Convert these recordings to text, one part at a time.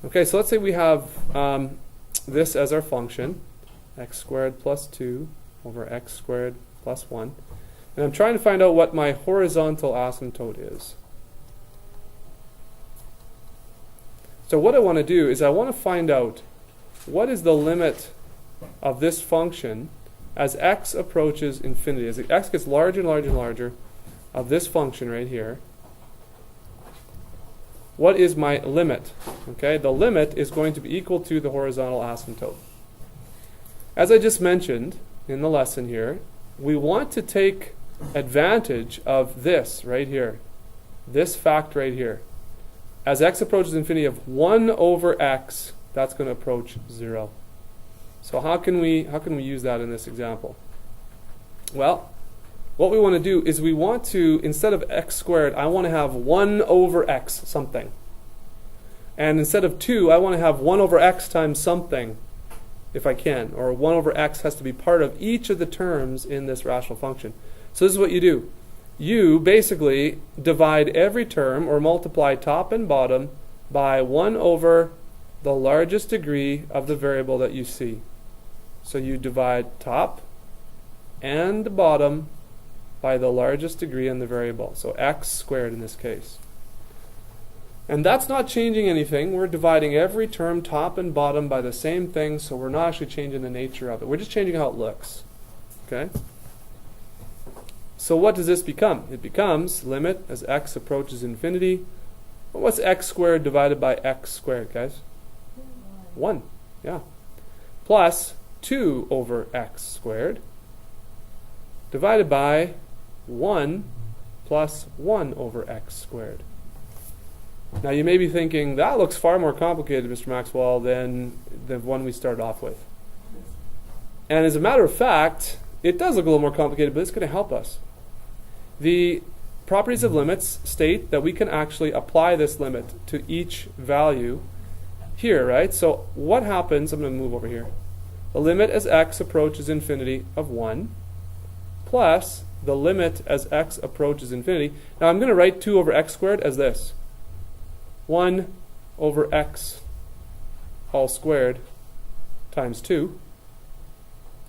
Okay, so let's say we have this as our function, x squared plus 2 over x squared plus 1. And I'm trying to find out what my horizontal asymptote is. So what I want to do is I want to find out what is the limit of this function as x approaches infinity. As x gets larger and larger and larger of this function right here, what is my limit? Okay, the limit is going to be equal to the horizontal asymptote. As I just mentioned in the lesson here, we want to take advantage of this right here, this fact right here. As x approaches infinity of 1 over x, that's going to approach 0. So how can we use that in this example? Well, what we want to do is we want to, instead of x squared, I want to have 1 over x something. And instead of 2, I want to have 1 over x times something, if I can. Or 1 over x has to be part of each of the terms in this rational function. So this is what you do. You basically divide every term, or multiply top and bottom, by 1 over the largest degree of the variable that you see. So you divide top and bottom by the largest degree in the variable. So x squared in this case. And that's not changing anything. We're dividing every term top and bottom by the same thing, so we're not actually changing the nature of it. We're just changing how it looks. Okay? So what does this become? It becomes limit as x approaches infinity. Well, what's x squared divided by x squared, guys? 1. Yeah. Plus 2 over x squared divided by 1 plus 1 over x squared. Now you may be thinking, that looks far more complicated, Mr. Maxwell, than the one we started off with. And as a matter of fact, it does look a little more complicated, but it's going to help us. The properties of limits state that we can actually apply this limit to each value here, right? So what happens, I'm going to move over here. The limit as x approaches infinity of 1 plus the limit as x approaches infinity. Now I'm going to write 2 over x squared as this. 1 over x all squared times 2.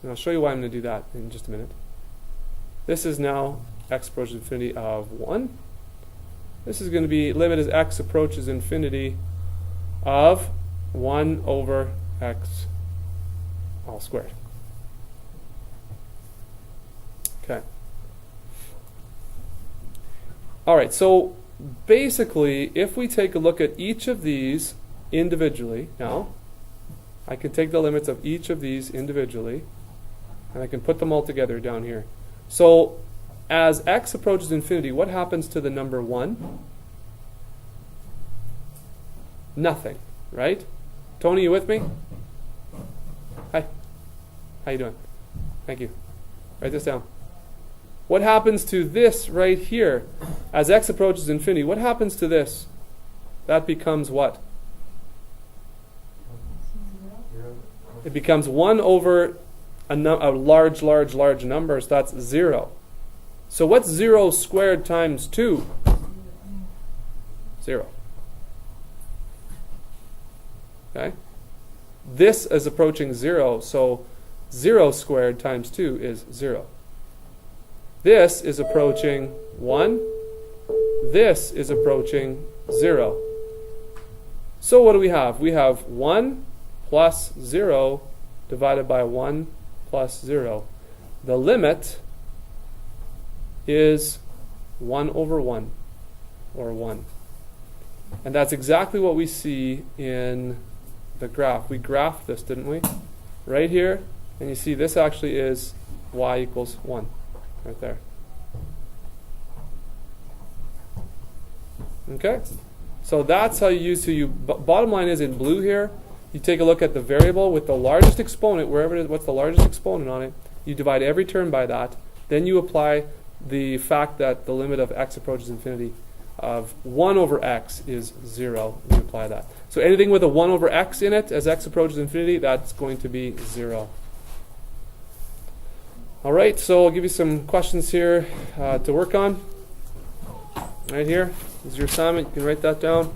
And I'll show you why I'm going to do that in just a minute. This is now x approaches infinity of 1. This is going to be limit as x approaches infinity of 1 over x all squared. Okay. All right, so basically, if we take a look at each of these individually, now, I can take the limits of each of these individually, and I can put them all together down here. So, as x approaches infinity, what happens to the number 1? Nothing, right? Tony, you with me? Hi. How you doing? Thank you. Write this down. What happens to this right here? As x approaches infinity, what happens to this? That becomes what? It becomes 1 over a large number, so that's 0. So what's 0 squared times 2? 0. Okay? This is approaching 0, so 0 squared times 2 is 0. This is approaching 1. This is approaching 0. So what do we have? We have 1 plus 0 divided by 1 plus 0. The limit is 1 over 1, or 1. And that's exactly what we see in the graph. We graphed this, didn't we? Right here. And you see this actually is y equals 1. Right there. Okay? So that's how you use bottom line is in blue here, you take a look at the variable with the largest exponent, wherever it is, what's the largest exponent on it, you divide every term by that, then you apply the fact that the limit of x approaches infinity of 1 over x is 0. You apply that. So anything with a 1 over x in it as x approaches infinity, that's going to be 0. All right, so I'll give you some questions here to work on. Right here is your assignment. You can write that down.